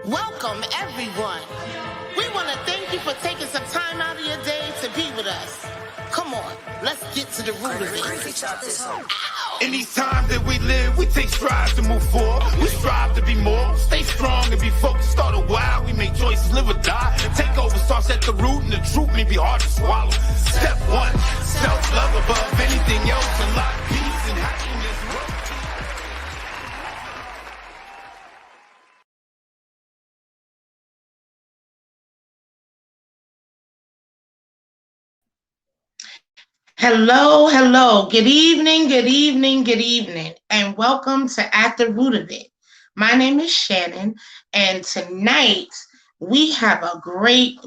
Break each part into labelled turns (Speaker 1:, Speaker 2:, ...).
Speaker 1: Welcome, everyone. We want to thank you for taking some time out of your day to be with us. Come on, let's get to the root of it. Ow.
Speaker 2: In these times that we live, we take strides to move forward. We strive to be more, stay strong and be focused. Start a while, we make choices, live or die. Take over starts at the root, and the truth may be hard to swallow. Step one, self-love above anything else, and lock peace and happiness.
Speaker 3: Hello, hello. Good evening, good evening, good evening, and welcome to At the Root of It. My name is Shannon, and tonight we have a great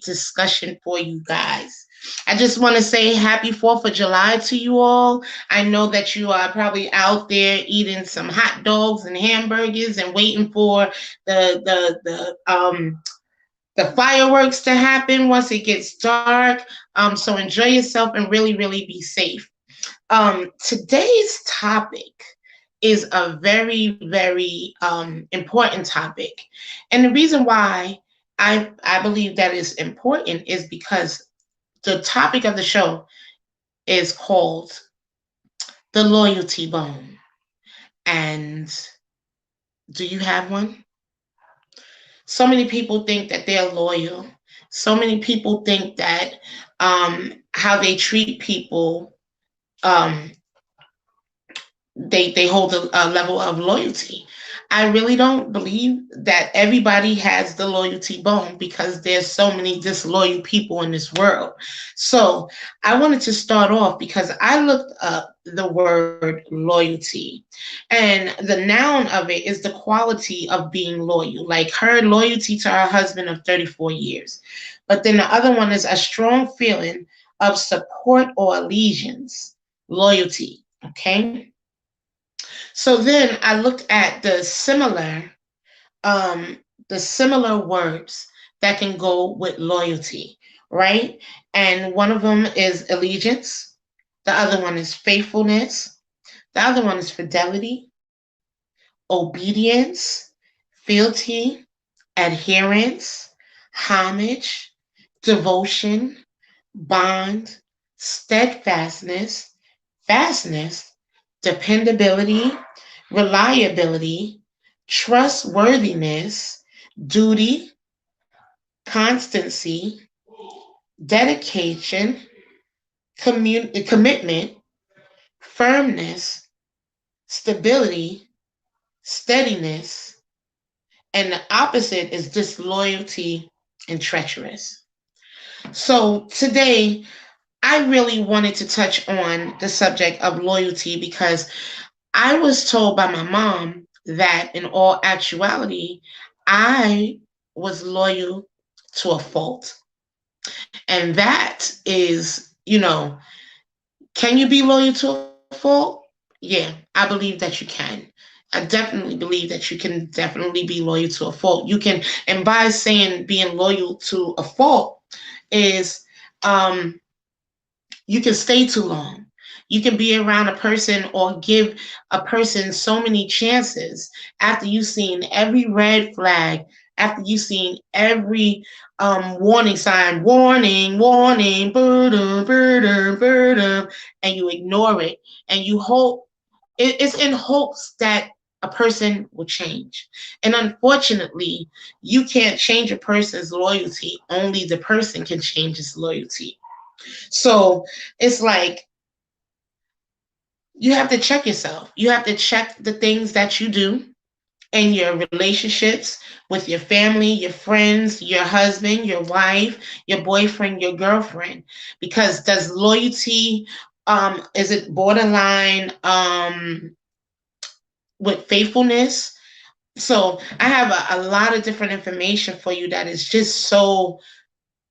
Speaker 3: discussion for you guys. I just want to say happy 4th of July to you all. I know that you are probably out there eating some hot dogs and hamburgers and waiting for the fireworks to happen once it gets dark. So enjoy yourself and really be safe. Today's topic is a very important topic. And the reason why I believe that is important is because the topic of the show is called the loyalty bone. And do you have one? So many people think that they're loyal. So many people think that how they treat people, they hold a level of loyalty. I really don't believe that everybody has the loyalty bone because there's so many disloyal people in this world. So I wanted to start off because I looked up the word loyalty, and the noun of it is the quality of being loyal, like her loyalty to her husband of 34 years. But then the other one is a strong feeling of support or allegiance, loyalty. Okay. So then I looked at the similar words that can go with loyalty, right? And one of them is allegiance. The other one is faithfulness. The other one is fidelity, obedience, fealty, adherence, homage, devotion, bond, steadfastness, fastness, dependability, reliability, trustworthiness, duty, constancy, dedication, commitment, firmness, stability, steadiness, and the opposite is disloyalty and treacherous. So today, I really wanted to touch on the subject of loyalty because I was told by my mom that in all actuality, I was loyal to a fault. And that is, can you be loyal to a fault? Yeah, I believe that you can. I definitely believe that you can definitely be loyal to a fault. You can, and by saying being loyal to a fault is you can stay too long. You can be around a person or give a person so many chances after you've seen every red flag, after you've seen every warning sign, warning, and you ignore it, and you hope, it's in hopes that a person will change. And unfortunately, you can't change a person's loyalty. Only the person can change his loyalty. So it's like you have to check yourself. You have to check the things that you do in your relationships with your family, your friends, your husband, your wife, your boyfriend, your girlfriend. Because does loyalty, is it borderline with faithfulness? So I have a lot of different information for you that is just so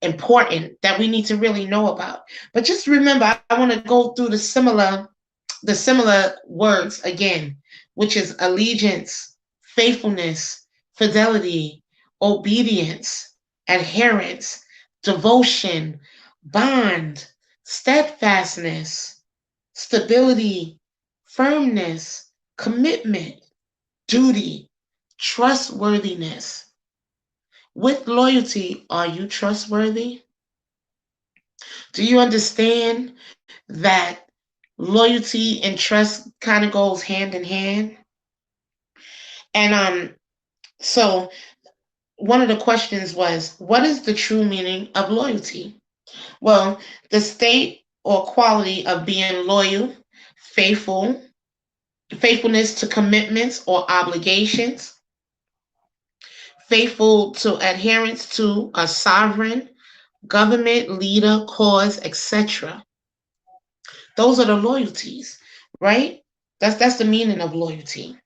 Speaker 3: important that we need to really know about. But just remember, I want to go through the similar words again, which is allegiance, faithfulness, fidelity, obedience, adherence, devotion, bond, steadfastness, stability, firmness, commitment, duty, Trustworthiness. With loyalty, are you trustworthy? Do you understand that loyalty and trust kind of goes hand in hand? And so one of the questions was, what is the true meaning of loyalty? Well, the state or quality of being loyal, faithful, faithfulness to commitments or obligations, faithful to adherence to a sovereign, government, leader, cause, etc. Those are the loyalties, right? That's the meaning of loyalty.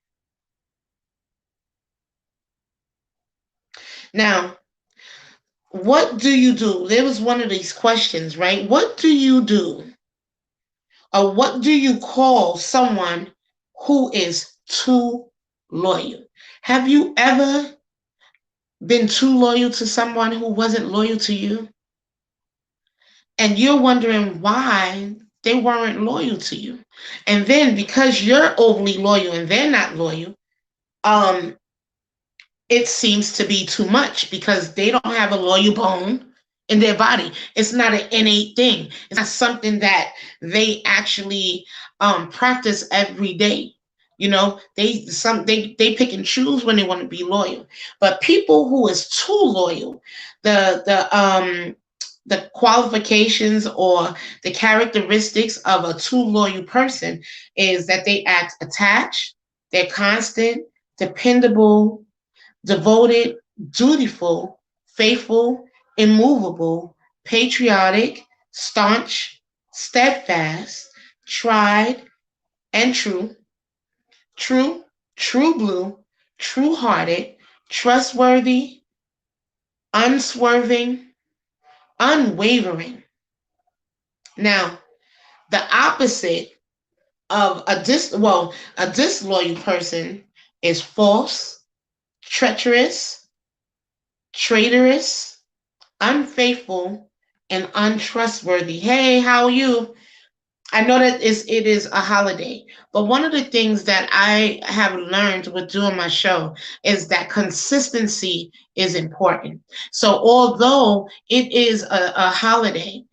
Speaker 3: Now, what do you do? There was one of these questions, right? What do you do? Or what do you call someone who is too loyal? Have you ever been too loyal to someone who wasn't loyal to you? And you're wondering why they weren't loyal to you. And then because you're overly loyal and they're not loyal, um, it seems to be too much because they don't have a loyal bone in their body. It's not an innate thing. It's not something that they actually practice every day. You know, they pick and choose when they want to be loyal. But people who is too loyal, the qualifications or the characteristics of a too loyal person is that they act attached, they're constant, dependable, devoted, dutiful, faithful, immovable, patriotic, staunch, steadfast, tried, and true, true, true blue, true hearted, trustworthy, unswerving, unwavering. Now, the opposite of a disloyal person is false, treacherous, traitorous, unfaithful, and untrustworthy. Hey, how are you? I know that it is a holiday, but one of the things that I have learned with doing my show is that consistency is important. So although it is a holiday,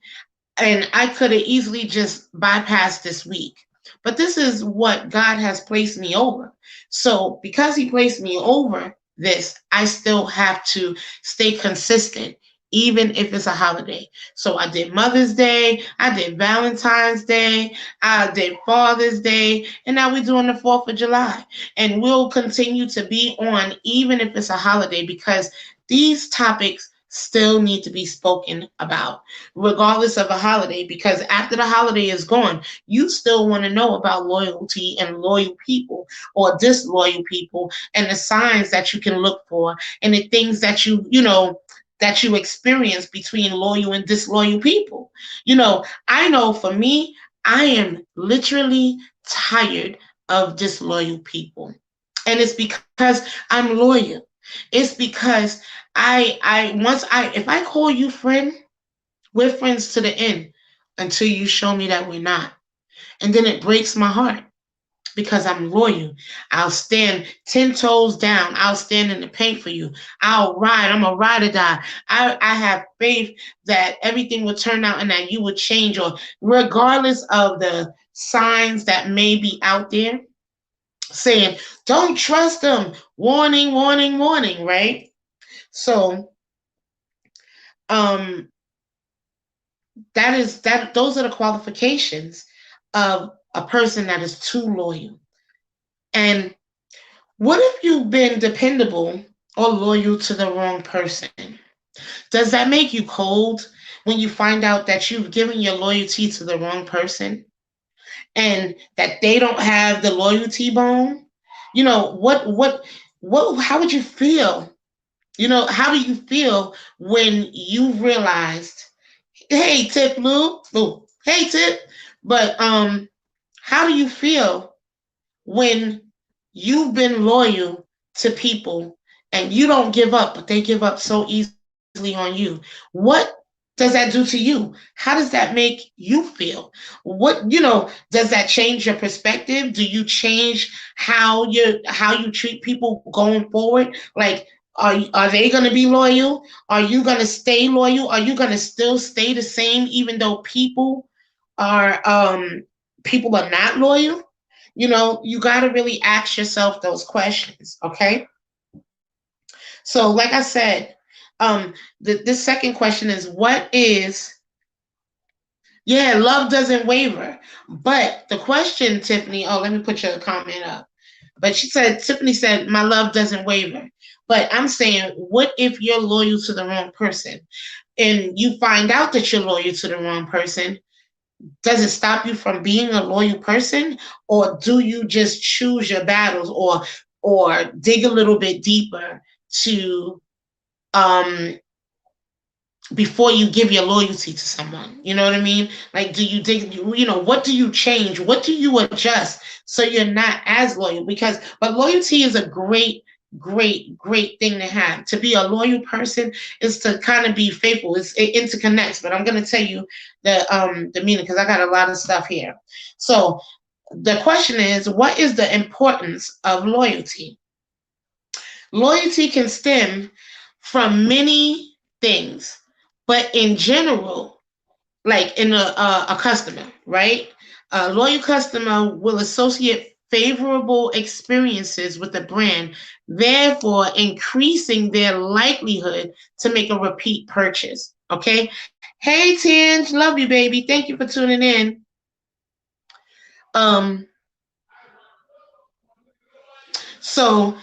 Speaker 3: and I could have easily just bypassed this week, but this is what God has placed me over. So because he placed me over this, I still have to stay consistent, even if it's a holiday. So I did Mother's Day, I did Valentine's Day, I did Father's Day, and now we're doing the 4th of July. And we'll continue to be on even if it's a holiday because these topics still need to be spoken about, regardless of a holiday, because after the holiday is gone, you still want to know about loyalty and loyal people or disloyal people and the signs that you can look for and the things that that you experience between loyal and disloyal people. I know for me, I am literally tired of disloyal people. And it's because I'm loyal. It's because if I call you friend, we're friends to the end until you show me that we're not. And then it breaks my heart because I'm loyal. I'll stand 10 toes down. I'll stand in the paint for you. I'll ride. I'm a ride or die. I have faith that everything will turn out and that you will change, or regardless of the signs that may be out there saying, don't trust them. Warning, warning, warning, right? So those are the qualifications of a person that is too loyal. And what if you've been dependable or loyal to the wrong person? Does that make you cold when you find out that you've given your loyalty to the wrong person and that they don't have the loyalty bone? How would you feel? How do you feel when you realized, hey, Tip Lou, hey, Tip, but how do you feel when you've been loyal to people and you don't give up, but they give up so easily on you? What does that do to you? How does that make you feel? What, does that change your perspective? Do you change how you treat people going forward? Like, are they going to be loyal? Are you going to stay loyal? Are you going to still stay the same even though people are not loyal? You got to really ask yourself those questions, okay? So, like I said, this second question is, yeah, love doesn't waver. But the question, Tiffany, let me put your comment up. But Tiffany said, my love doesn't waver. But I'm saying, what if you're loyal to the wrong person and you find out that you're loyal to the wrong person? Does it stop you from being a loyal person, or do you just choose your battles, or dig a little bit deeper to before you give your loyalty to someone? You know what I mean? Like, do you dig, what do you change? What do you adjust so you're not as loyal? But loyalty is a great, great, great thing to have. To be a loyal person is to kind of be faithful. It interconnects, but I'm going to tell you the meaning, because I got a lot of stuff here. So the question is, what is the importance of loyalty? Loyalty can stem from many things. But in general, like in a customer, right? A loyal customer will associate favorable experiences with the brand, therefore increasing their likelihood to make a repeat purchase. Okay? Hey, Tinge, love you, baby. Thank you for tuning in. So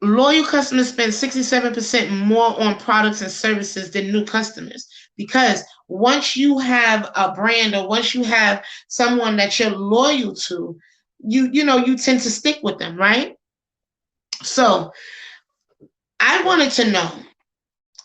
Speaker 3: loyal customers spend 67% more on products and services than new customers, because once you have a brand, or once you have someone that you're loyal to, you tend to stick with them, right? So I wanted to know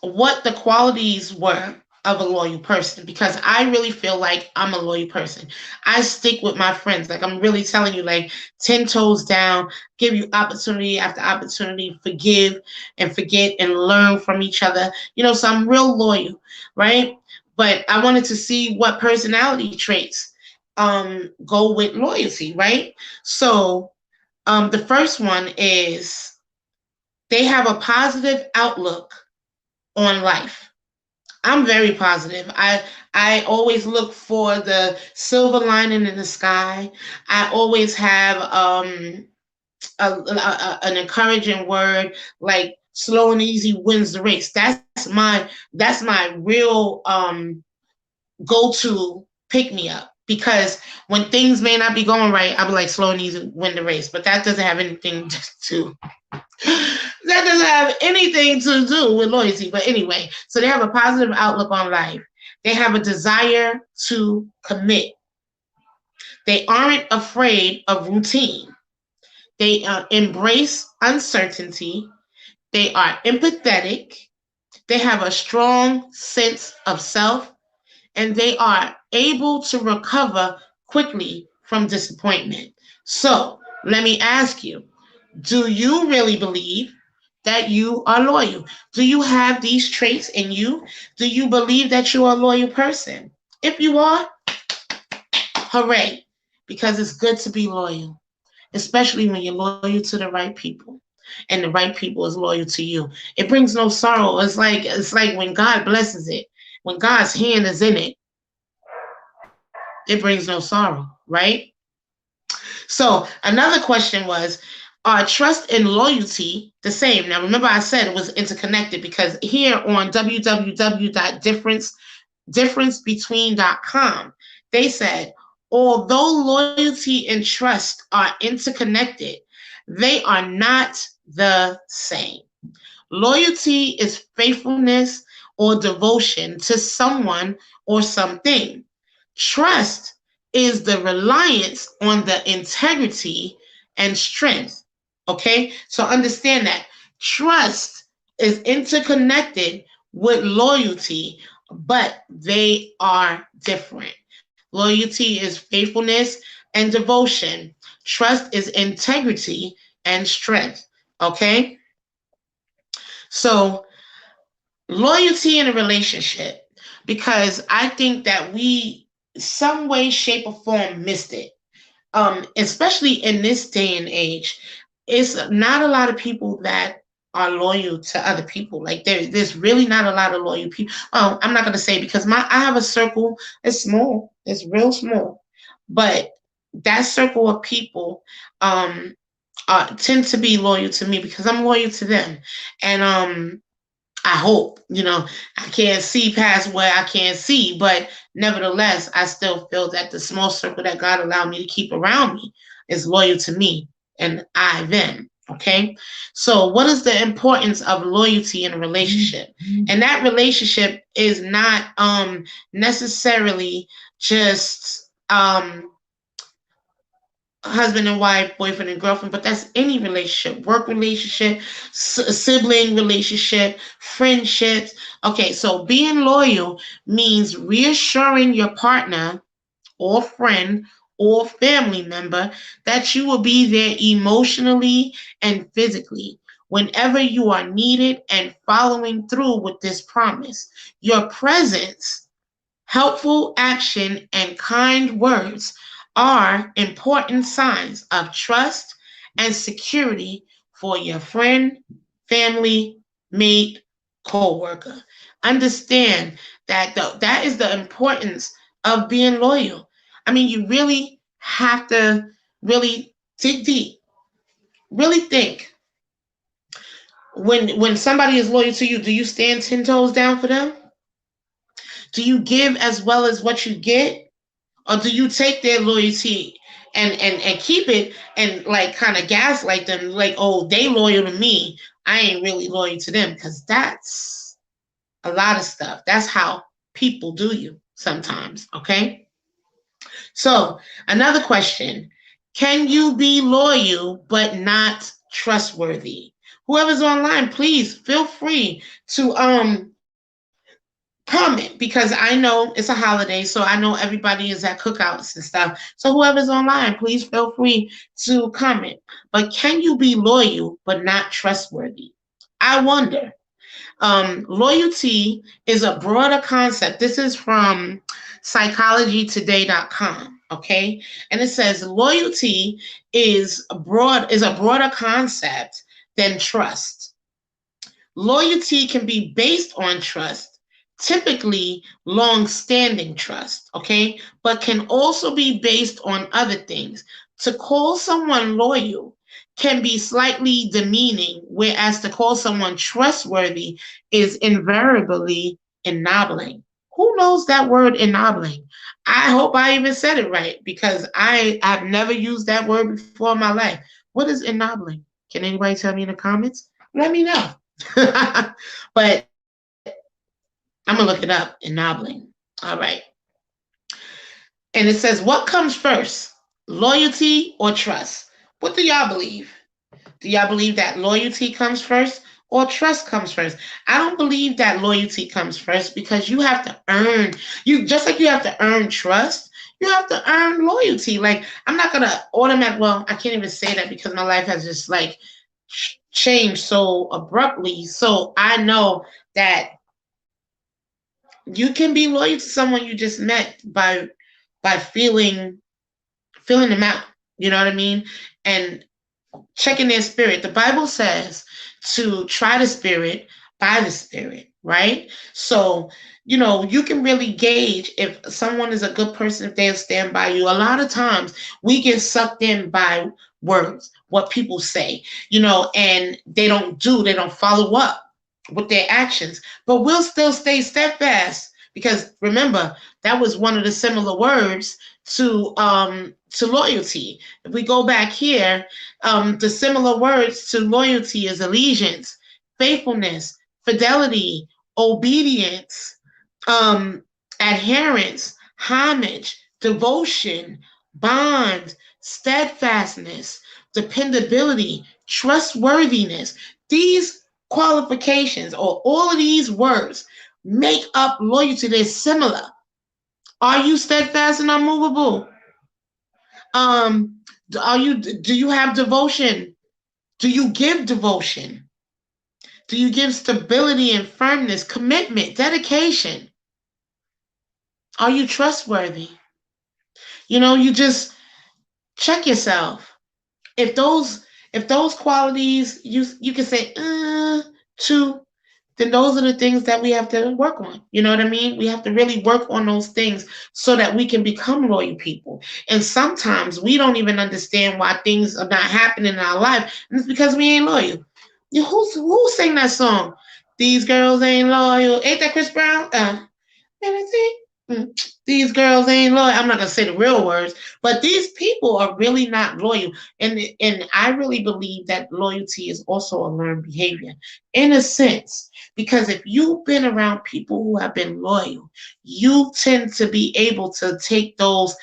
Speaker 3: what the qualities were of a loyal person, because I really feel like I'm a loyal person. I stick with my friends. Like, I'm really telling you, like, 10 toes down, give you opportunity after opportunity, forgive and forget and learn from each other. So I'm real loyal, right? But I wanted to see what personality traits go with loyalty, right? So the first one is they have a positive outlook on life. I'm very positive. I always look for the silver lining in the sky. I always have an encouraging word, like slow and easy wins the race. That's my real go-to pick me up, because when things may not be going right, I'll be like, slow and easy win the race. But that doesn't have anything to do with loyalty. But anyway, so they have a positive outlook on life. They have a desire to commit. They aren't afraid of routine. They embrace uncertainty. They are empathetic. They have a strong sense of self, and they are able to recover quickly from disappointment. So let me ask you, do you really believe that you are loyal? Do you have these traits in you? Do you believe that you are a loyal person? If you are, hooray, because it's good to be loyal, especially when you're loyal to the right people and the right people is loyal to you. It brings no sorrow. It's like when God blesses it, when God's hand is in it, it brings no sorrow, right? So another question was, are trust and loyalty the same? Now, remember I said it was interconnected, because here on www.differencebetween.com, they said, although loyalty and trust are interconnected, they are not the same. Loyalty is faithfulness or devotion to someone or something. Trust is the reliance on the integrity and strength. Okay, so understand that trust is interconnected with loyalty, but they are different. Loyalty is faithfulness and devotion. Trust is integrity and strength. Okay, so Loyalty in a relationship, because I think that we, some way, shape, or form, missed it. Especially in this day and age, it's not a lot of people that are loyal to other people. Like there's really not a lot of loyal people. Oh, I'm not gonna say, because I have a circle. It's small. It's real small, but that circle of people um tend to be loyal to me because I'm loyal to them, and I hope, I can't see past where I can't see, but nevertheless, I still feel that the small circle that God allowed me to keep around me is loyal to me and I them. Okay. So, what is the importance of loyalty in a relationship? And that relationship is not necessarily just husband and wife, boyfriend and girlfriend, but that's any relationship, work relationship, sibling relationship, friendships. Okay, so being loyal means reassuring your partner or friend or family member that you will be there emotionally and physically whenever you are needed, and following through with this promise. Your presence, helpful action, and kind words are important signs of trust and security for your friend, family, mate, co-worker. Understand that that is the importance of being loyal. I mean, you really have to really dig deep, really think. When somebody is loyal to you, do you stand 10 toes down for them? Do you give as well as what you get? Or do you take their loyalty and keep it and like kind of gaslight them like, oh, they loyal to me, I ain't really loyal to them? Because that's a lot of stuff. That's how people do you sometimes. Okay. So another question: can you be loyal but not trustworthy? Whoever's online, please feel free to comment, because I know it's a holiday, so I know everybody is at cookouts and stuff. So whoever's online, please feel free to comment. But can you be loyal but not trustworthy? I wonder. Loyalty is a broader concept. This is from psychologytoday.com. Okay, and it says loyalty is a broader concept than trust. Loyalty can be based on trust, typically long-standing trust, okay, but can also be based on other things. To call someone loyal can be slightly demeaning, whereas to call someone trustworthy is invariably ennobling. Who knows that word ennobling? I hope I even said it right, because I've never used that word before in my life. What is ennobling? Can anybody tell me in the comments? Let me know. But I'm gonna look it up. Ennobling. All right. And it says, what comes first, loyalty or trust? What do y'all believe? Do y'all believe that loyalty comes first or trust comes first? I don't believe that loyalty comes first, because you have to earn, you just like you have to earn trust, you have to earn loyalty. Like, I'm not gonna well, I can't even say that because my life has just like changed so abruptly. So I know that you can be loyal to someone you just met by feeling them out. You know what I mean? And checking their spirit. The Bible says to try the spirit by the spirit, right? So, you can really gauge if someone is a good person, if they'll stand by you. A lot of times we get sucked in by words, what people say, and they don't follow up with their actions, but we'll still stay steadfast, because remember, that was one of the similar words to loyalty. If we go back here, the similar words to loyalty is allegiance, faithfulness, fidelity, obedience, adherence, homage, devotion, bond, steadfastness, dependability, trustworthiness. These qualifications, or all of these words, make up loyalty. They're similar. Are you steadfast and unmovable? Do you have devotion? Do you give devotion? Do you give stability and firmness, commitment, dedication? Are you trustworthy? You just check yourself. If those qualities you can say two, then those are the things that we have to work on. You know what I mean? We have to really work on those things so that we can become loyal people. And sometimes we don't even understand why things are not happening in our life, and it's because we ain't loyal. Who sang that song? These girls ain't loyal. Ain't that Chris Brown? And I think these girls ain't loyal. I'm not gonna say the real words, but these people are really not loyal. And I really believe that loyalty is also a learned behavior, in a sense, because if you've been around people who have been loyal, you tend to be able to take those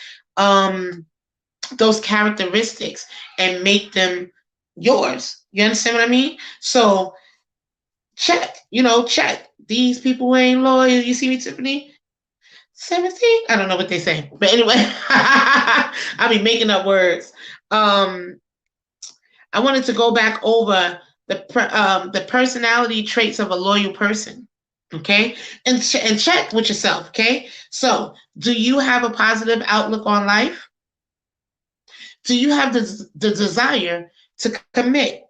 Speaker 3: characteristics and make them yours. You understand what I mean? So check. These people ain't loyal. You see me, Tiffany? 17? I don't know what they say. But anyway, I'll be making up words. I wanted to go back over the personality traits of a loyal person. Okay? And check with yourself. Okay? So, do you have a positive outlook on life? Do you have the desire to commit?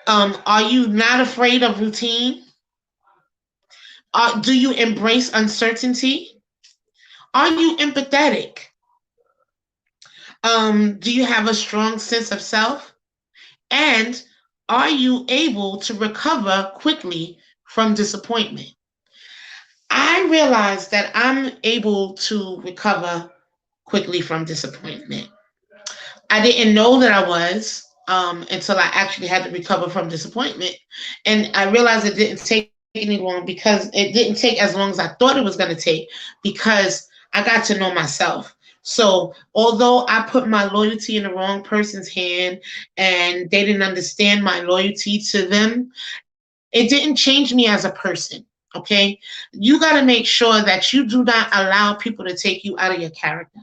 Speaker 3: Are you not afraid of routine? Do you embrace uncertainty? Are you empathetic? Do you have a strong sense of self? And are you able to recover quickly from disappointment? I realize that I'm able to recover quickly from disappointment. I didn't know that I was until I actually had to recover from disappointment. And I realized it didn't take any long because it didn't take as long as I thought it was going to take, because I got to know myself. So although I put my loyalty in the wrong person's hand and they didn't understand my loyalty to them, it didn't change me as a person. Okay. You got to make sure that you do not allow people to take you out of your character.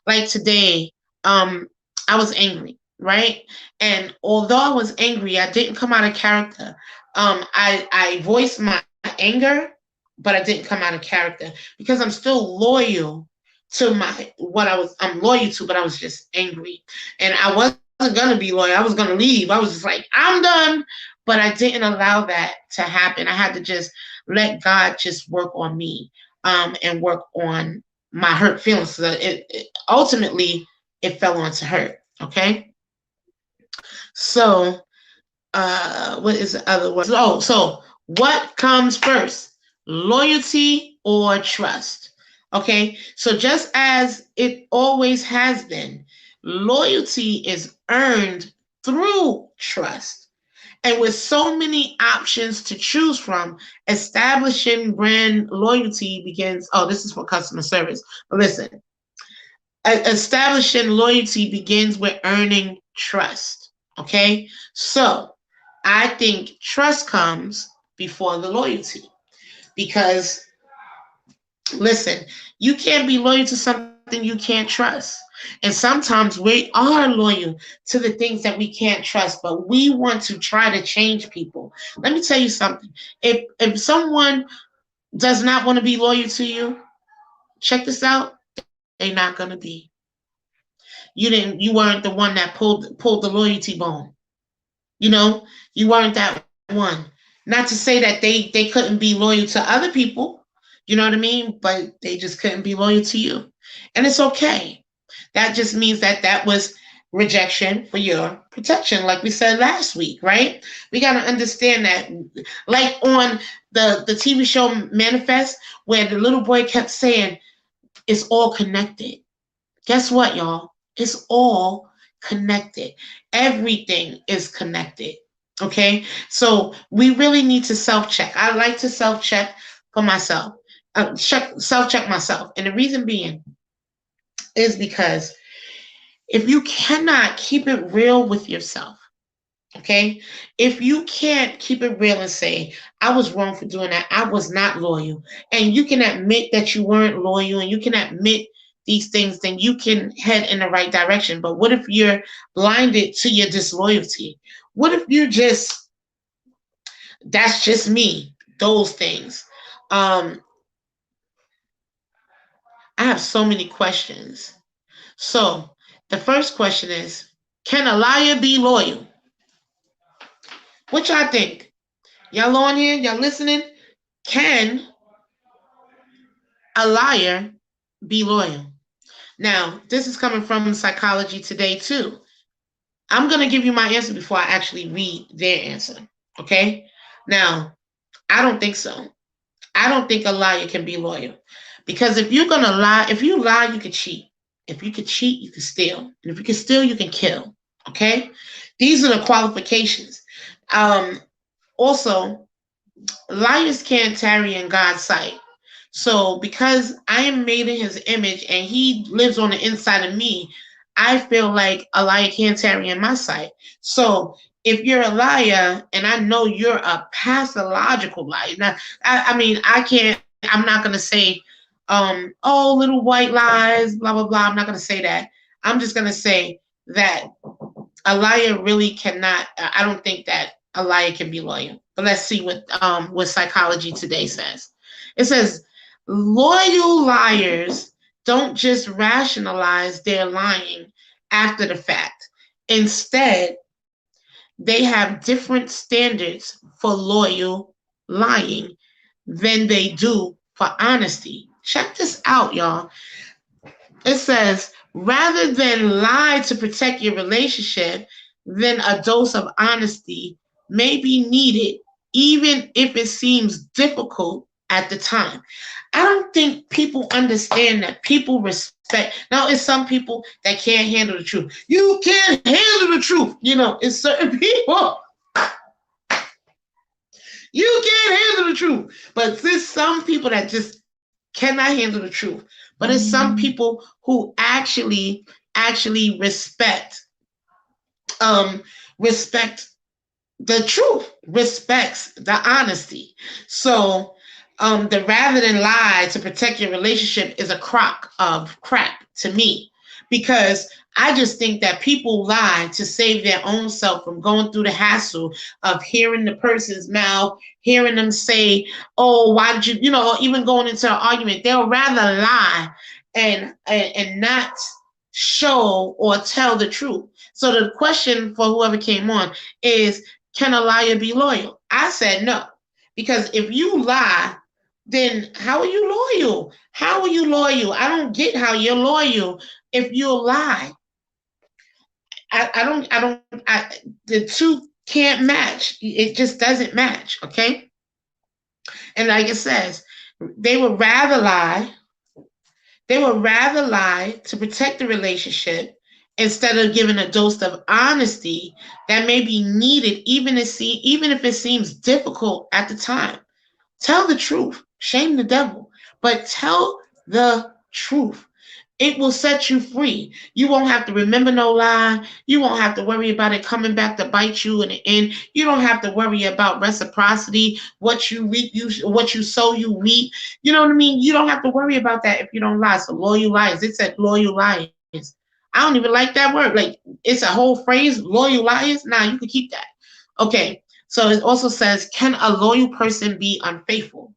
Speaker 3: Like today, I was angry, right? And although I was angry, I didn't come out of character. I voiced my anger, but I didn't come out of character because I'm still loyal to I'm loyal to, but I was just angry. And I wasn't gonna be loyal. I was gonna leave. I was just like, I'm done. But I didn't allow that to happen. I had to just let God just work on me, and work on my hurt feelings. So ultimately it fell onto hurt. Okay. So what is the other one? Oh, so what comes first, loyalty or trust? Okay, so just as it always has been, loyalty is earned through trust. And with so many options to choose from, establishing brand loyalty begins. Oh, this is for customer service. But listen, establishing loyalty begins with earning trust. Okay, so I think trust comes before the loyalty, because listen, you can't be loyal to something you can't trust. And sometimes we are loyal to the things that we can't trust, but we want to try to change people. Let me tell you something. If someone does not want to be loyal to you, check this out. They're not going to be. You weren't the one that pulled the loyalty bone. You weren't that one. Not to say that they couldn't be loyal to other people, you know what I mean? But they just couldn't be loyal to you. And it's okay. That just means that was rejection for your protection, like we said last week, right? We got to understand that, like on the TV show Manifest, where the little boy kept saying, it's all connected. Guess what, y'all? It's all connected. Everything is connected. Okay? So we really need to self-check. I like to self-check for myself. Self-check myself. And the reason being is because if you cannot keep it real with yourself, okay? If you can't keep it real and say, I was wrong for doing that, I was not loyal, and you can admit that you weren't loyal, and you can admit these things, then you can head in the right direction. But what if you're blinded to your disloyalty? What if you're just That's just me. Those things. Um, I have so many questions. So the first question is, can a liar be loyal? What y'all think? Y'all on here? Y'all listening? Can a liar be loyal? Now, this is coming from Psychology Today too. I'm going to give you my answer before I actually read their answer. Okay? Now, I don't think so. I don't think a liar can be loyal. Because if you're going to lie, if you lie, you can cheat. If you can cheat, you can steal. And if you can steal, you can kill. Okay? These are the qualifications. Also, liars can't tarry in God's sight. So because I am made in his image and he lives on the inside of me, I feel like a liar can't tarry in my sight. So if you're a liar and I know you're a pathological liar, now I mean I'm not gonna say oh little white lies, blah blah blah. I'm not gonna say that. I'm just gonna say that a liar really cannot. I don't think that a liar can be loyal. But let's see what Psychology Today says. It says loyal liars don't just rationalize their lying after the fact. Instead, they have different standards for loyal lying than they do for honesty. Check this out, y'all. It says, rather than lie to protect your relationship, then a dose of honesty may be needed, even if it seems difficult at the time. I don't think people understand that people respect. Now, it's some people that can't handle the truth. You can't handle the truth. You know, it's certain people. You can't handle the truth. But there's some people that just cannot handle the truth. But it's some people who actually respect the truth, respects the honesty. So the rather than lie to protect your relationship is a crock of crap to me, because I just think that people lie to save their own self from going through the hassle of hearing the person's mouth, hearing them say, oh, why did you, or even going into an argument. They'll rather lie and not show or tell the truth. So the question for whoever came on is, can a liar be loyal? I said no. Because if you lie, then how are you loyal? How are you loyal? I don't get how you're loyal if you lie. The two can't match. It just doesn't match, okay? And like it says, they would rather lie to protect the relationship instead of giving a dose of honesty that may be needed, even if it seems difficult at the time. Tell the truth. Shame the devil. But tell the truth. It will set you free. You won't have to remember no lie. You won't have to worry about it coming back to bite you in the end. You don't have to worry about reciprocity. What you reap, what you sow, you reap. You know what I mean? You don't have to worry about that if you don't lie. So loyal liars. It said loyal liars. I don't even like that word. Like, it's a whole phrase, loyal liars. Nah, you can keep that. Okay. So it also says, can a loyal person be unfaithful?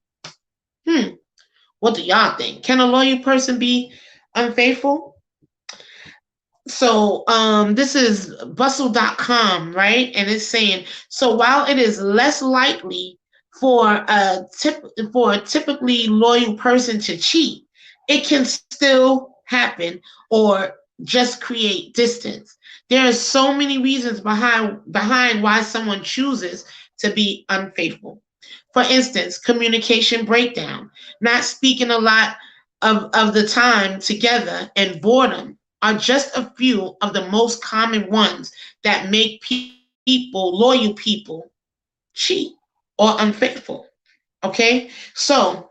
Speaker 3: What do y'all think? Can a loyal person be unfaithful? So this is bustle.com, right? And it's saying, so while it is less likely for a typically loyal person to cheat, it can still happen or just create distance. There are so many reasons behind why someone chooses to be unfaithful. For instance, communication breakdown, not speaking a lot of the time together, and boredom are just a few of the most common ones that make loyal people, cheat or unfaithful. Okay? So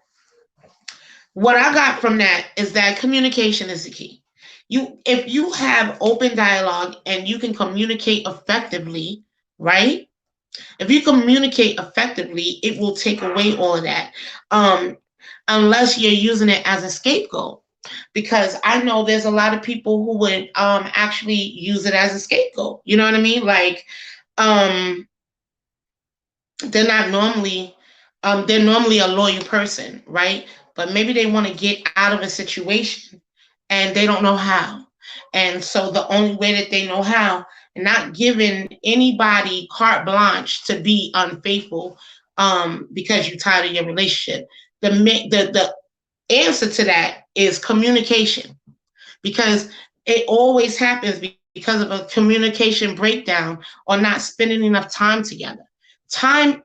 Speaker 3: what I got from that is that communication is the key. If you have open dialogue and you can communicate effectively, right? If you communicate effectively, it will take away all of that. Unless you're using it as a scapegoat. Because I know there's a lot of people who would actually use it as a scapegoat. You know what I mean? Like, they're not normally they're normally a loyal person, right? But maybe they want to get out of a situation and they don't know how. And so the only way that they know how, and not giving anybody carte blanche to be unfaithful because you're tired of your relationship. The answer to that is communication, because it always happens because of a communication breakdown or not spending enough time together. Time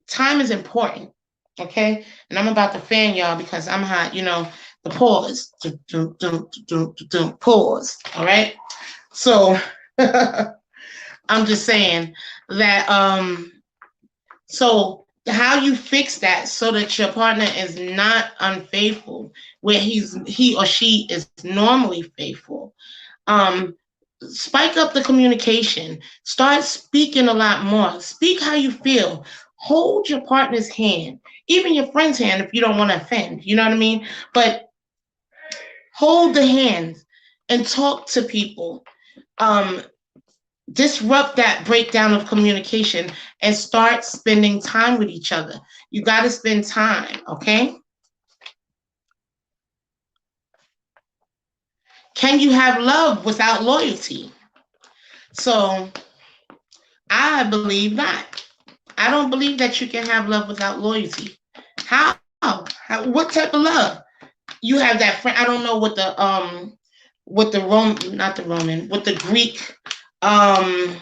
Speaker 3: time is important, okay? And I'm about to fan y'all because I'm hot, the pause. Pause. All right. So I'm just saying that so how you fix that so that your partner is not unfaithful, where he or she is normally faithful. Um, Spike up the communication. Start speaking a lot more. Speak how you feel. Hold your partner's hand, even your friend's hand if you don't want to offend. You know what I mean? But hold the hands and talk to people. Um, Disrupt that breakdown of communication and start spending time with each other. You got to spend time, okay? Can you have love without loyalty? So I believe not. I don't believe that you can have love without loyalty. How? What type of love? You have that friend. I don't know what the Roman, not the Roman, what the Greek um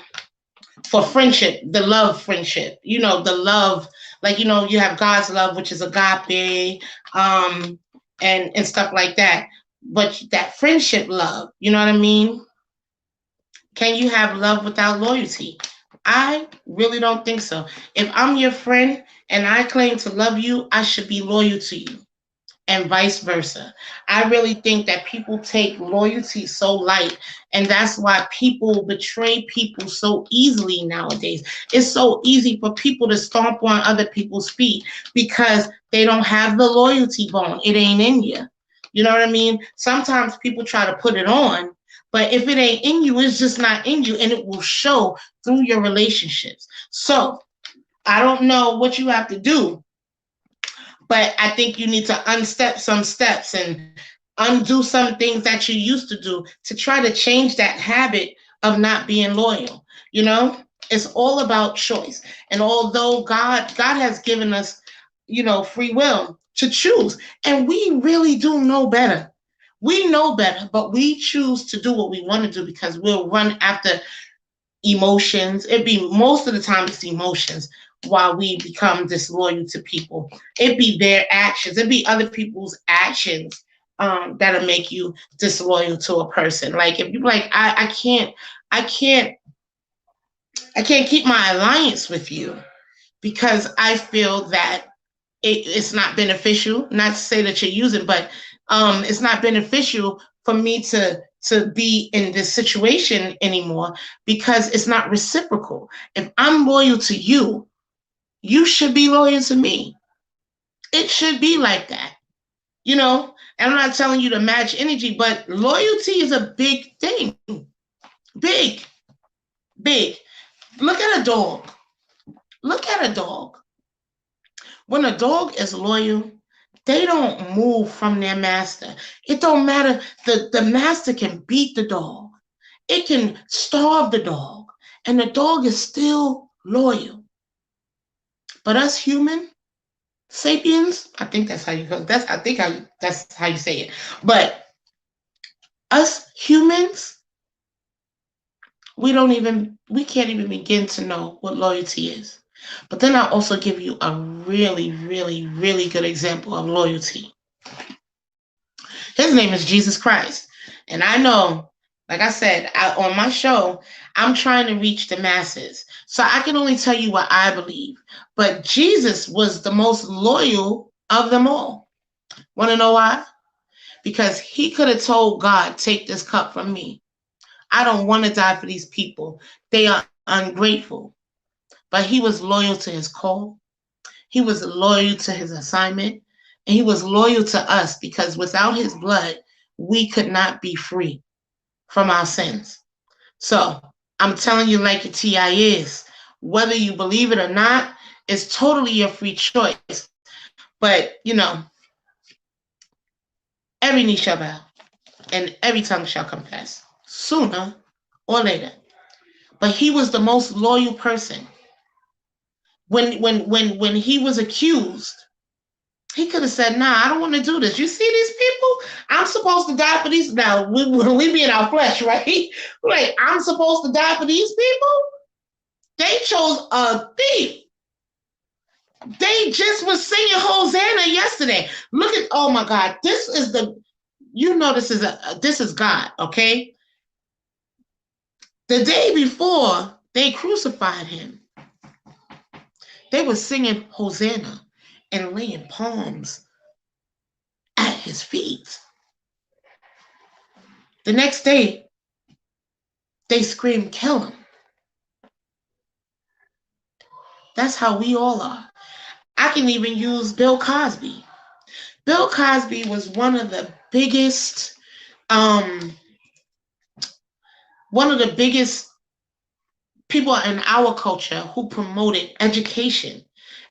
Speaker 3: for friendship, the love friendship. The love, like you have God's love, which is agape, and stuff like that. But that friendship love, you know what I mean? Can you have love without loyalty? I really don't think so. If I'm your friend and I claim to love you, I should be loyal to you, and vice versa. I really think that people take loyalty so light, and that's why people betray people so easily nowadays. It's so easy for people to stomp on other people's feet because they don't have the loyalty bone. It ain't in you. You know what I mean? Sometimes people try to put it on, but if it ain't in you, it's just not in you, and it will show through your relationships. So I don't know what you have to do, but I think you need to unstep some steps and undo some things that you used to do to try to change that habit of not being loyal. It's all about choice. And although God has given us, free will to choose, and we really do know better. We know better, but we choose to do what we want to do because we'll run after emotions. It'd be most of the time it's emotions while we become disloyal to people. It'd be their actions. It'd be other people's actions that'll make you disloyal to a person. Like if you're like, I can't keep my alliance with you because I feel that it's not beneficial. Not to say that you're using, but it's not beneficial for me to be in this situation anymore because it's not reciprocal. If I'm loyal to you, you should be loyal to me. It should be like that. And I'm not telling you to match energy, but loyalty is a big thing. Big, big. Look at a dog. Look at a dog. When a dog is loyal, they don't move from their master. It don't matter. The master can beat the dog. It can starve the dog. And the dog is still loyal. But us human sapiens, I think that's how you go. That's how you say it. But us humans, we can't even begin to know what loyalty is. But then I'll also give you a really, really, really good example of loyalty. His name is Jesus Christ. And I know, like I said, on my show, I'm trying to reach the masses. So I can only tell you what I believe. But Jesus was the most loyal of them all. Want to know why? Because he could have told God, take this cup from me. I don't want to die for these people. They are ungrateful. But he was loyal to his call. He was loyal to his assignment. And he was loyal to us because without his blood, we could not be free from our sins. So I'm telling you like a TI is, whether you believe it or not, It's totally your free choice. But, every knee shall bow and every tongue shall confess sooner or later. But he was the most loyal person. When he was accused, he could have said, nah, I don't want to do this. You see these people? I'm supposed to die for these. Now, we be in our flesh, right? Like, I'm supposed to die for these people? They chose a thief. They just was singing Hosanna yesterday. Look at, oh my God, this is this is God, okay? The day before they crucified him, they were singing Hosanna and laying palms at his feet. The next day, they screamed, kill him. That's how we all are. I can even use Bill Cosby. Bill Cosby was one of the biggest people in our culture who promoted education.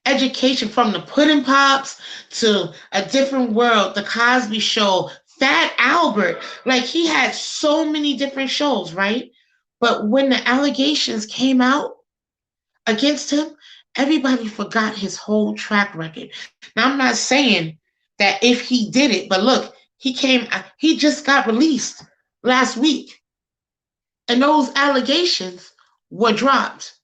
Speaker 3: Education, from the Pudding Pops to A Different World, The Cosby Show, Fat Albert. Like, he had so many different shows, right? But when the allegations came out against him, everybody forgot his whole track record. Now, I'm not saying that if he did it, but look, he just got released last week. And those allegations were dropped.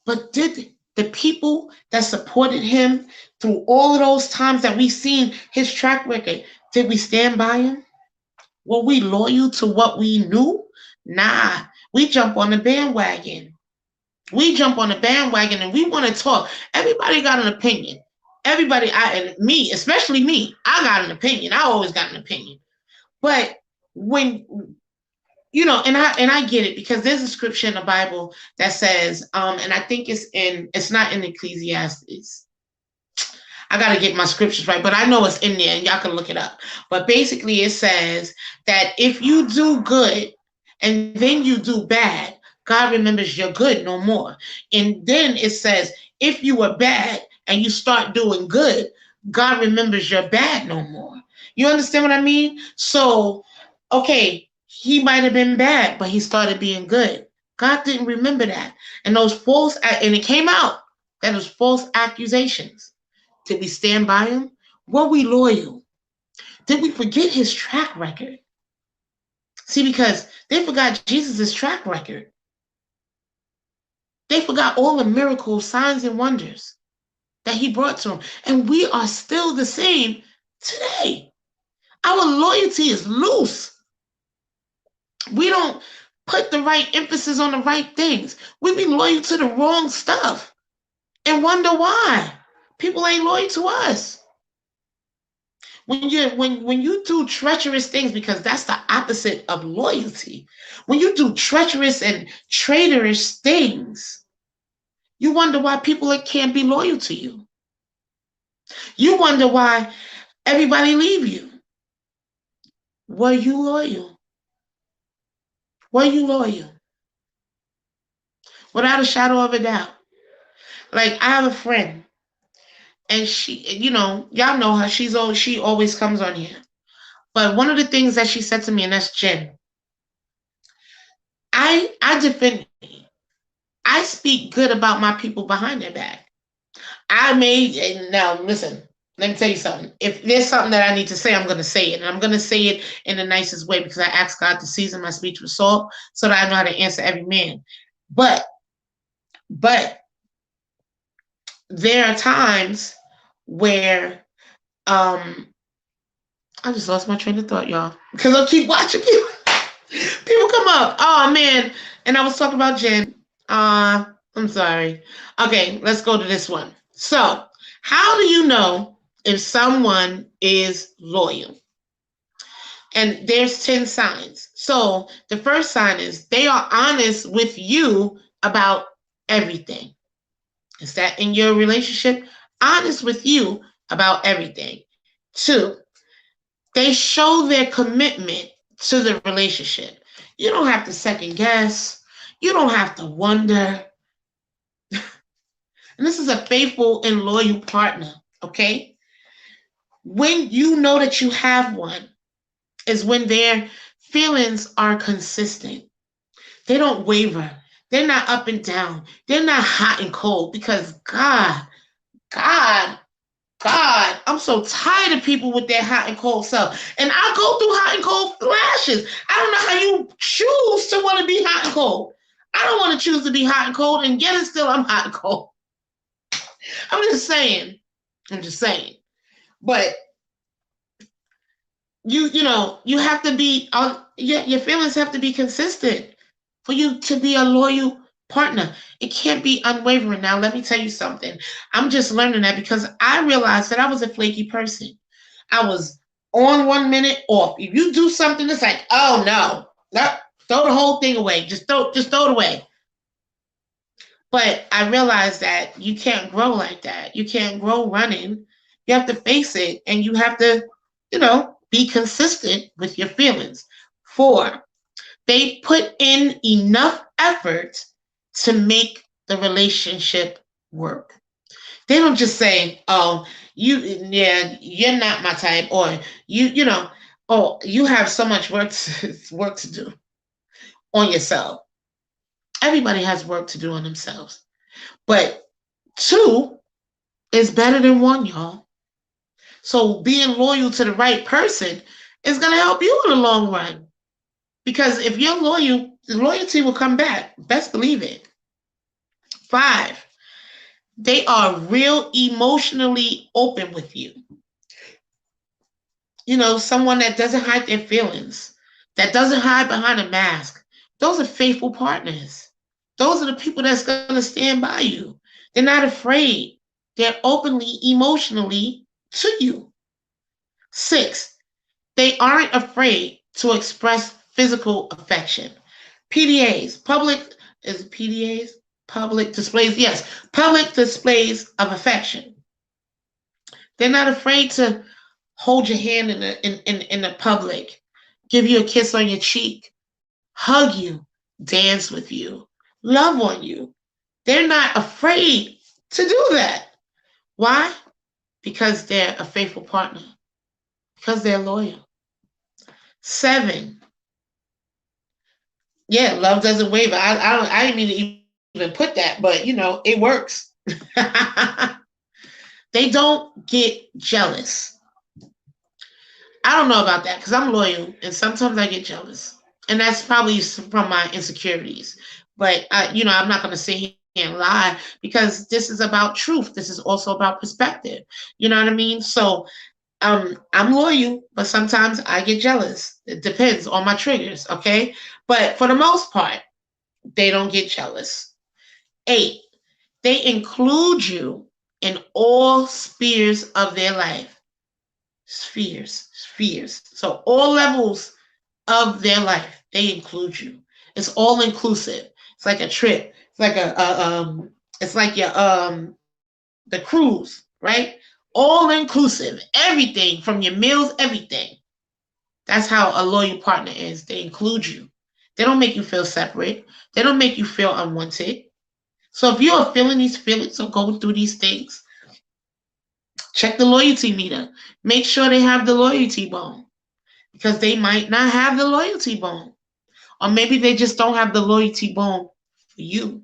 Speaker 3: But did the people that supported him through all of those times that we've seen his track record, did we stand by him? Were we loyal to what we knew? Nah, we jump on the bandwagon. We jump on the bandwagon and we want to talk. Everybody got an opinion. Everybody, especially me, I got an opinion. I always got an opinion. But when, and I get it, because there's a scripture in the Bible that says, and I think it's not in Ecclesiastes. I got to get my scriptures right, but I know it's in there and y'all can look it up. But basically it says that if you do good and then you do bad, God remembers your good no more. And then it says, if you were bad and you start doing good, God remembers your bad no more. You understand what I mean? So, okay, he might have been bad, but he started being good. God didn't remember that. And it came out that was false accusations. Did we stand by him? Were we loyal? Did we forget his track record? See, because they forgot Jesus' track record. They forgot all the miracles, signs, and wonders that he brought to them. And we are still the same today. Our loyalty is loose. We don't put the right emphasis on the right things. We be loyal to the wrong stuff and wonder why people ain't loyal to us. When you do treacherous things, because that's the opposite of loyalty. When you do treacherous and traitorous things, you wonder why people can't be loyal to you. You wonder why everybody leave you. Were you loyal? Were you loyal? Without a shadow of a doubt. Like, I have a friend, and she, y'all know her. She always comes on here. But one of the things that she said to me, and that's Jen, I speak good about my people behind their back. Now listen, let me tell you something. If there's something that I need to say, I'm going to say it. And I'm going to say it in the nicest way, because I asked God to season my speech with salt so that I know how to answer every man. But there are times where I just lost my train of thought, y'all, because I keep watching people. People come up. Oh, man. And I was talking about Jen. I'm sorry. Okay, let's go to this one. So, how do you know if someone is loyal? And there's 10 signs. So, the first sign is they are honest with you about everything. Is that in your relationship? Honest with you about everything. 2, they show their commitment to the relationship. You don't have to second guess. You don't have to wonder. And this is a faithful and loyal partner, okay? When you know that you have one is when their feelings are consistent. They don't waver. They're not up and down. They're not hot and cold because God, God, I'm so tired of people with their hot and cold self. And I go through hot and cold flashes. I don't know how you choose to want to be hot and cold. I don't want to choose to be hot and cold, and yet and still I'm hot and cold. I'm just saying. I'm just saying. But you have to be your feelings have to be consistent for you to be a loyal partner. It can't be unwavering. Now let me tell you something. I'm just learning that because I realized that I was a flaky person. I was on 1 minute, off. If you do something, it's like, oh no, throw the whole thing away. Just throw it away. But I realized that you can't grow like that. You can't grow running. You have to face it, and you have to, be consistent with your feelings. 4, they put in enough effort to make the relationship work. They don't just say, "Oh, you're not my type," or "Oh, you have so much work to do on yourself." Everybody has work to do on themselves, but 2 is better than 1, y'all. So being loyal to the right person is going to help you in the long run. Because if you're loyal, the loyalty will come back. Best believe it. 5, they are real emotionally open with you. Someone that doesn't hide their feelings, that doesn't hide behind a mask. Those are faithful partners. Those are the people that's going to stand by you. They're not afraid. They're openly, emotionally to you. 6, they aren't afraid to express physical affection. PDAs, public displays, yes, public displays of affection. They're not afraid to hold your hand in the public, give you a kiss on your cheek, hug you, dance with you, love on you. They're not afraid to do that. Why? Because they're a faithful partner. Because they're loyal. 7, yeah, love doesn't waver. I didn't mean to even put that, but it works. They don't get jealous. I don't know about that because I'm loyal, and sometimes I get jealous, and that's probably from my insecurities. But I'm not going to sit here and lie because this is about truth. This is also about perspective. You know what I mean? So I'm loyal, but sometimes I get jealous. It depends on my triggers, okay? But for the most part, they don't get jealous. 8, they include you in all spheres of their life. Spheres. So all levels of their life, they include you. It's all inclusive. It's like a trip. It's like it's like your the cruise, right? All inclusive. Everything from your meals, everything. That's how a loyal partner is. They include you. They don't make you feel separate. They don't make you feel unwanted. So if you are feeling these feelings or going through these things, check the loyalty meter. Make sure they have the loyalty bone because they might not have the loyalty bone. Or maybe they just don't have the loyalty bone for you.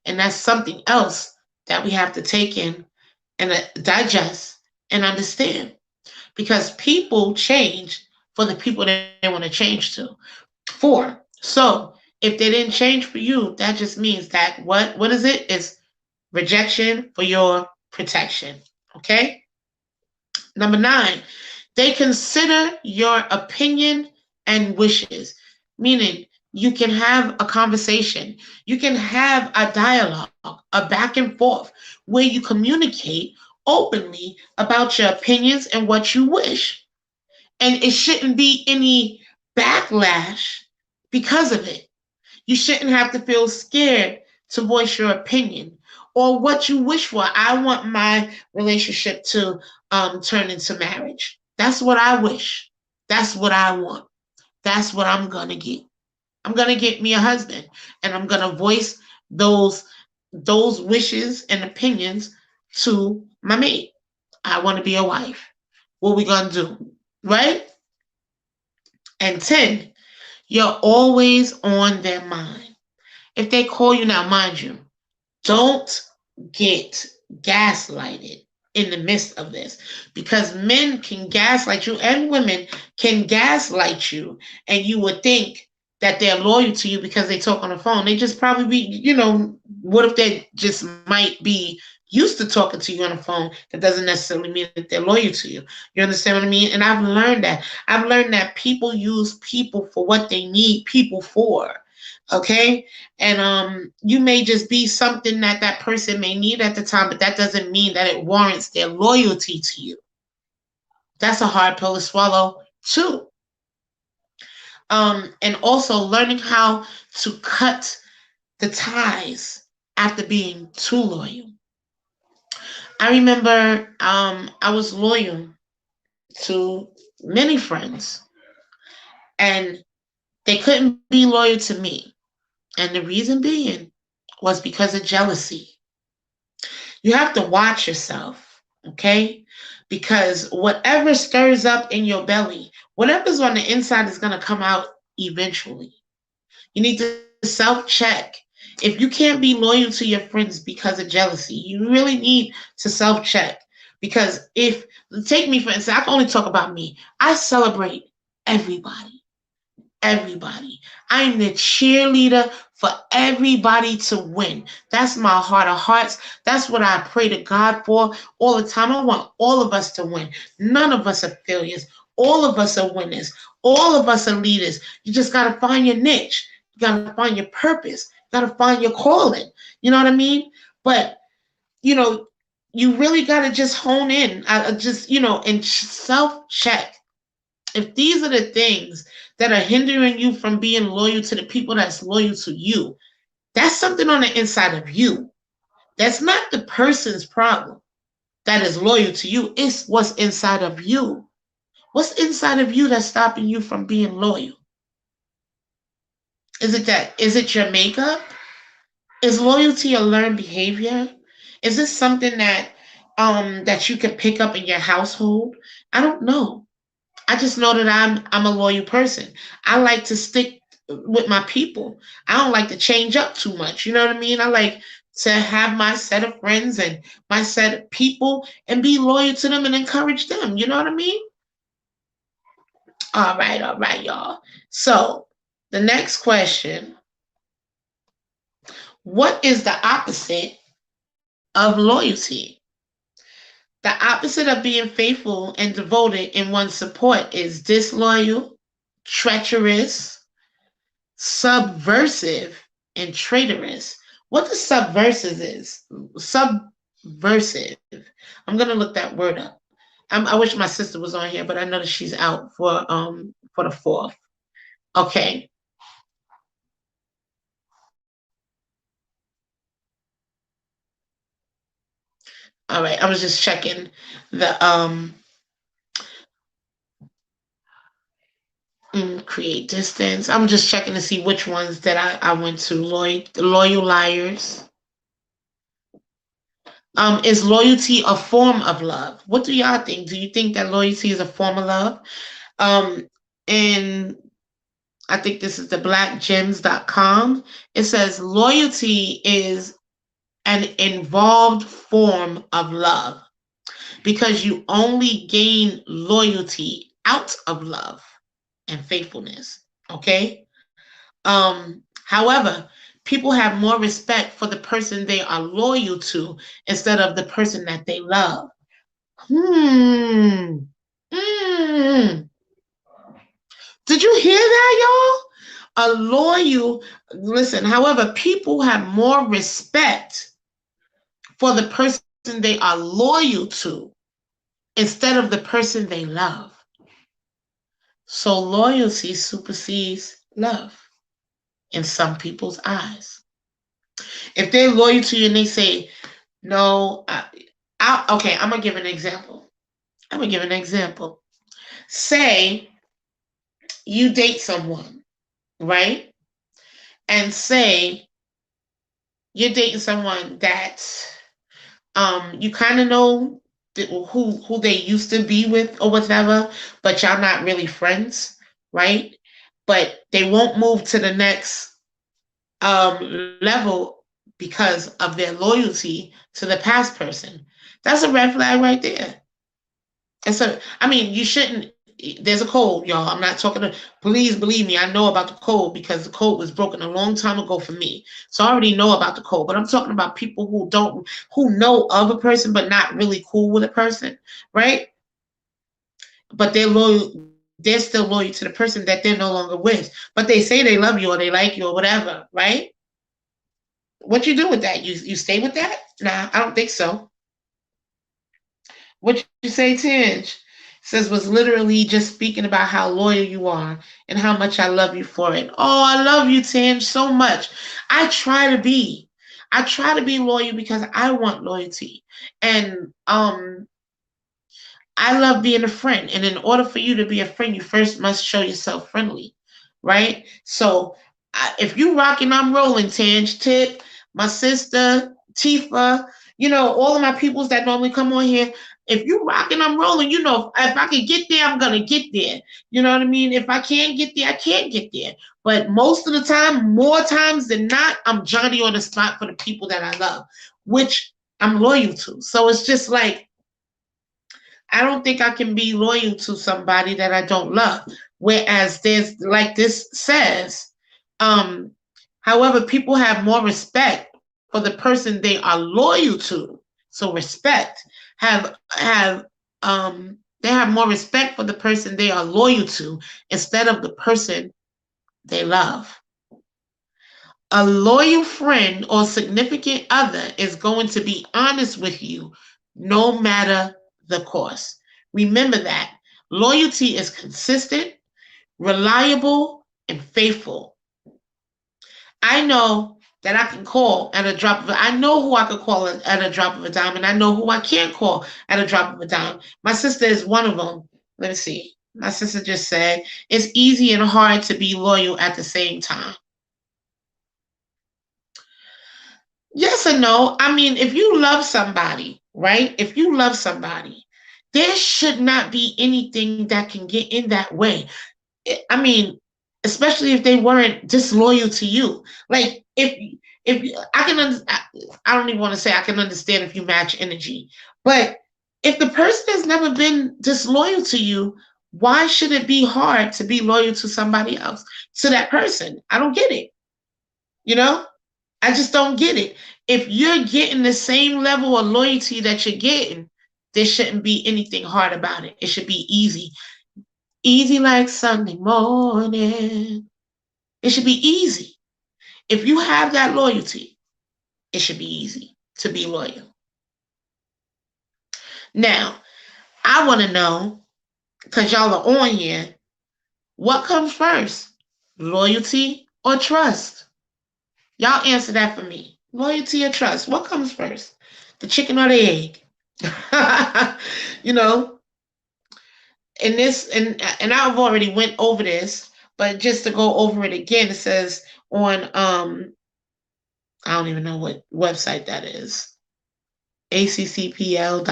Speaker 3: And that's something else that we have to take in and digest and understand. Because people change for the people that they want to change to. 4, so if they didn't change for you, that just means that what is it? It's rejection for your protection. Okay? Number 9, they consider your opinion and wishes, meaning you can have a conversation, you can have a dialogue, a back and forth where you communicate openly about your opinions and what you wish. And it shouldn't be any backlash because of it. You shouldn't have to feel scared to voice your opinion or what you wish for. I want my relationship to turn into marriage. That's what I wish. That's what I want. That's what I'm going to get. I'm going to get me a husband, and I'm going to voice those those wishes and opinions to my mate. I want to be a wife. What we gonna do? Right? And 10, you're always on their mind. If they call you now, mind you, don't get gaslighted in the midst of this, because men can gaslight you and women can gaslight you, and you would think that they're loyal to you because they talk on the phone. They just probably be, what if they just might be used to talking to you on the phone? That doesn't necessarily mean that they're loyal to you. You understand what I mean? And I've learned that. I've learned that people use people for what they need people for. Okay? And you may just be something that that person may need at the time, but that doesn't mean that it warrants their loyalty to you. That's a hard pill to swallow too. And also learning how to cut the ties after being too loyal. I remember I was loyal to many friends, and they couldn't be loyal to me. And the reason being was because of jealousy. You have to watch yourself, okay? Because whatever stirs up in your belly, whatever's on the inside is going to come out eventually. You need to self check. If you can't be loyal to your friends because of jealousy, you really need to self check. Because if, take me for instance, I can only talk about me. I celebrate everybody. Everybody. I am the cheerleader for everybody to win. That's my heart of hearts. That's what I pray to God for all the time. I want all of us to win. None of us are failures. All of us are winners. All of us are leaders. You just got to find your niche. You got to find your purpose. You got to find your calling. You know what I mean? But, you know, you really got to just hone in. And self-check. If these are the things that are hindering you from being loyal to the people that's loyal to you, that's something on the inside of you. That's not the person's problem that is loyal to you. It's what's inside of you. What's inside of you that's stopping you from being loyal? Is it your makeup? Is loyalty a learned behavior? Is this something that you can pick up in your household? I don't know. I just know that I'm a loyal person. I like to stick with my people. I don't like to change up too much. You know what I mean? I like to have my set of friends and my set of people and be loyal to them and encourage them. You know what I mean? All right, y'all. So the next question: what is the opposite of loyalty? The opposite of being faithful and devoted in one's support is disloyal, treacherous, subversive, and traitorous. What the subversive is? Subversive. I'm gonna look that word up. I wish my sister was on here, but I know that she's out for the 4th. Okay. All right. I was just checking the create distance. I'm just checking to see which ones that I went to. Loyal liars. Is loyalty a form of love? What do y'all think? Do you think that loyalty is a form of love? And I think this is the blackgems.com. It says loyalty is an involved form of love because you only gain loyalty out of love and faithfulness. Okay? However, people have more respect for the person they are loyal to instead of the person that they love. Did you hear that, y'all? Listen, however, people have more respect for the person they are loyal to instead of the person they love. So loyalty supersedes love in some people's eyes. If they're loyal to you and they say, no, okay, I'm going to give an example. Say you date someone, right? And say you're dating someone that you kind of know who they used to be with or whatever, but y'all not really friends, right? But they won't move to the next level because of their loyalty to the past person. That's a red flag right there. And so, I mean, you shouldn't. There's a code, y'all. I'm not talking to. Please believe me, I know about the code because the code was broken a long time ago for me. So I already know about the code. But I'm talking about people who know of a person but not really cool with a person, right? But they're loyal. They're still loyal to the person that they're no longer with. But they say they love you or they like you or whatever, right? What you do with that? You stay with that? Nah, I don't think so. What you say, Tinge? Says was literally just speaking about how loyal you are and how much I love you for it. Oh, I love you, Tinge, so much. I try to be. I try to be loyal because I want loyalty. And I love being a friend. And in order for you to be a friend, you first must show yourself friendly, right? So if you rocking, I'm rolling, Tange, Tip, my sister, Tifa, all of my peoples that normally come on here. If you rocking, I'm rolling, if I can get there, I'm going to get there. You know what I mean? If I can't get there, I can't get there. But most of the time, more times than not, I'm Johnny on the spot for the people that I love, which I'm loyal to. So it's just like, I don't think I can be loyal to somebody that I don't love. Whereas there's, like this says, um, however, people have more respect for the person they are loyal to. So respect they have more respect for the person they are loyal to instead of the person they love. A loyal friend or significant other is going to be honest with you no matter the cost. Remember that. Loyalty is consistent, reliable, and faithful. I know that I can call at a drop of I know who I could call at a drop of a dime, and I know who I can't call at a drop of a dime. My sister is one of them. Let me see. My sister just said, it's easy and hard to be loyal at the same time. Yes and no. I mean, if you love somebody, right? If you love somebody, there should not be anything that can get in that way. I mean, especially if they weren't disloyal to you. Like if I can, I don't even want to say I can understand if you match energy, but if the person has never been disloyal to you, why should it be hard to be loyal to somebody else, to that person? I don't get it. You know, I just don't get it. If you're getting the same level of loyalty that you're getting, there shouldn't be anything hard about it. It should be easy. Easy like Sunday morning. It should be easy. If you have that loyalty, it should be easy to be loyal. Now, I want to know, because y'all are on here, what comes first? Loyalty or trust? Y'all answer that for me. Loyalty or trust? What comes first? The chicken or the egg? you know, and I've already went over this, but just to go over it again, it says on I don't even know what website that is, accpl.com.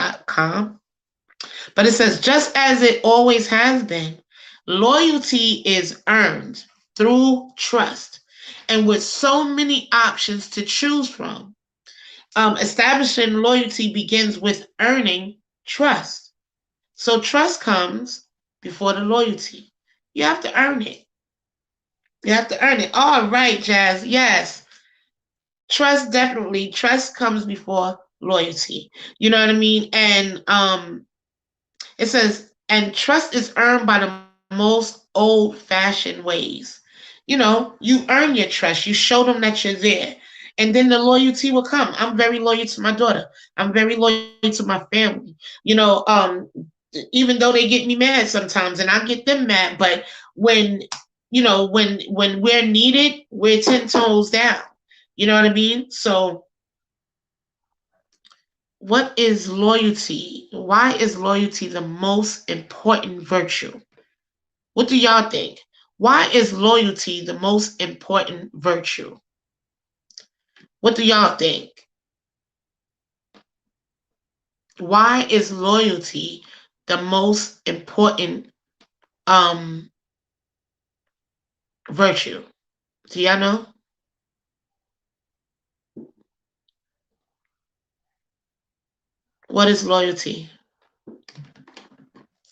Speaker 3: But it says, just as it always has been, loyalty is earned through trust. And with so many options to choose from, establishing loyalty begins with earning trust. So trust comes before the loyalty. You have to earn it. You have to earn it. All right, Jazz. Yes. Trust, definitely. Trust comes before loyalty. You know what I mean? And it says, and trust is earned by the most old-fashioned ways. You earn your trust. You show them that you're there. And then the loyalty will come. I'm very loyal to my daughter. I'm very loyal to my family. Even though they get me mad sometimes and I get them mad, but when we're needed, we're 10 toes down. You know what I mean? So what is loyalty? Why is loyalty the most important virtue? What do y'all think? Why is loyalty the most important virtue? What do y'all think? Why is loyalty the most important virtue? Do y'all know? What is loyalty?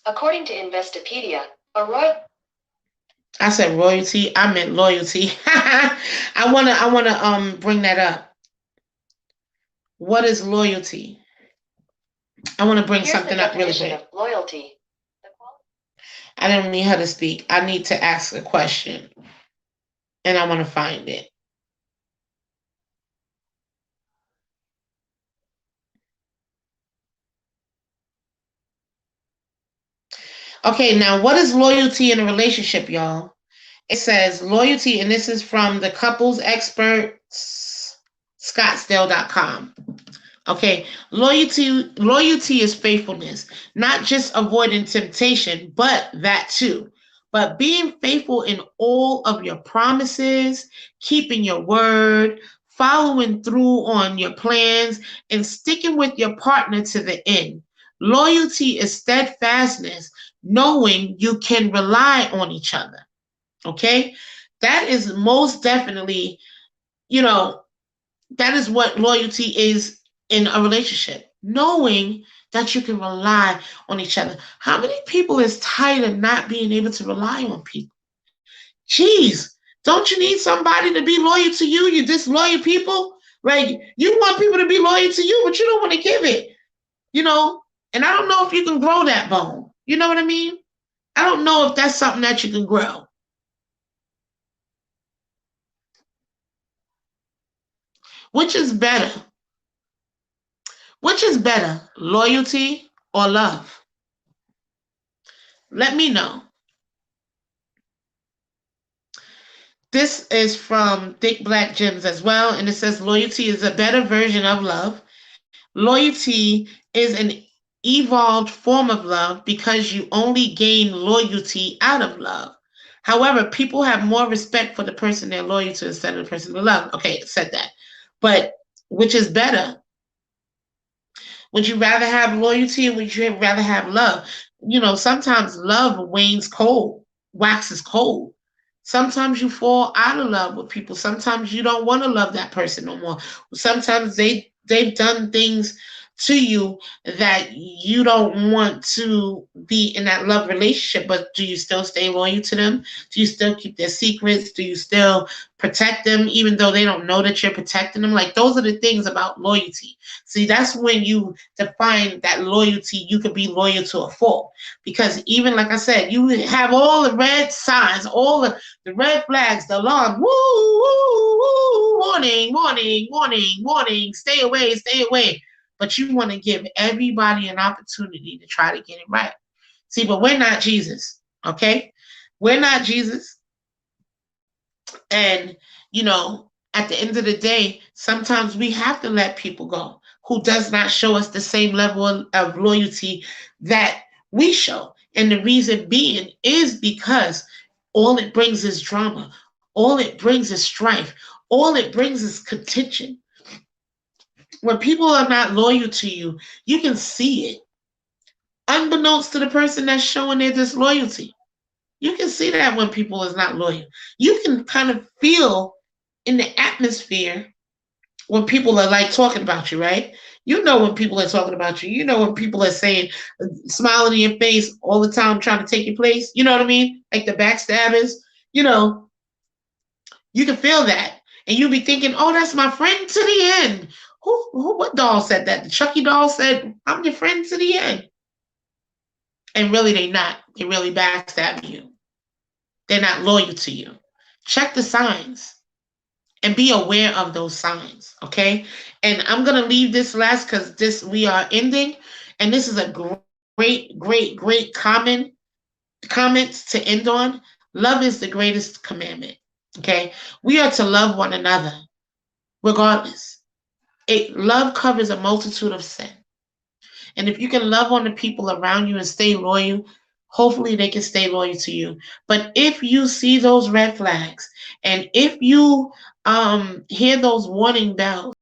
Speaker 4: According to Investopedia, a royal.
Speaker 3: I said royalty. I meant loyalty. I wanna bring that up. What is loyalty? I want to bring something up really quick.
Speaker 4: Of loyalty.
Speaker 3: I don't need her to speak. I need to ask a question, and I want to find it. Okay, now what is loyalty in a relationship, y'all? It says loyalty, and this is from the couples experts, Scottsdale.com. Okay, loyalty is faithfulness, not just avoiding temptation, but that too. But being faithful in all of your promises, keeping your word, following through on your plans, and sticking with your partner to the end. Loyalty is steadfastness, knowing you can rely on each other. Okay? That is most definitely, you know, that is what loyalty is in a relationship, knowing that you can rely on each other. How many people is tired of not being able to rely on people? Jeez, don't you need somebody to be loyal to you? You disloyal people, right? You want people to be loyal to you, but you don't want to give it, you know? And I don't know if you can grow that bone. You know what I mean? I don't know if that's something that you can grow. Which is better? Which is better, loyalty or love? Let me know. This is from Thick Black Gems as well, and it says loyalty is a better version of love. Loyalty is an evolved form of love because you only gain loyalty out of love. However, people have more respect for the person they're loyal to instead of the person they love. Okay, it said that. But which is better? Would you rather have loyalty or would you rather have love? You know, sometimes love wanes cold, waxes cold. Sometimes you fall out of love with people. Sometimes you don't want to love that person no more. Sometimes they've done things to you that you don't want to be in that love relationship, but do you still stay loyal to them? Do you still keep their secrets? Do you still protect them even though they don't know that you're protecting them? Like, those are the things about loyalty. See, that's when you define that loyalty. You could be loyal to a fault, because even like I said, you have all the red signs, all the red flags, the alarm, woo, woo, woo, warning, warning, warning, warning, stay away, stay away. But you want to give everybody an opportunity to try to get it right. See, but we're not Jesus, okay? We're not Jesus. And, you know, at the end of the day, sometimes we have to let people go who does not show us the same level of loyalty that we show. And the reason being is because all it brings is drama. All it brings is strife. All it brings is contention. When people are not loyal to you, you can see it. Unbeknownst to the person that's showing their disloyalty. You can see that when people is not loyal. You can kind of feel in the atmosphere when people are like talking about you, right? You know when people are talking about you. You know when people are saying, smiling in your face all the time, trying to take your place. You know what I mean? Like the backstabbers. You know, you can feel that. And you'll be thinking, oh, that's my friend to the end. What doll said that? The Chucky doll said, I'm your friend to the end. And really, they're not. They really backstab you. They're not loyal to you. Check the signs and be aware of those signs, okay? And I'm going to leave this last because we are ending. And this is a great, great, great comments to end on. Love is the greatest commandment, okay? We are to love one another regardless. Love covers a multitude of sin. And if you can love on the people around you and stay loyal, hopefully they can stay loyal to you. But if you see those red flags and if you hear those warning bells,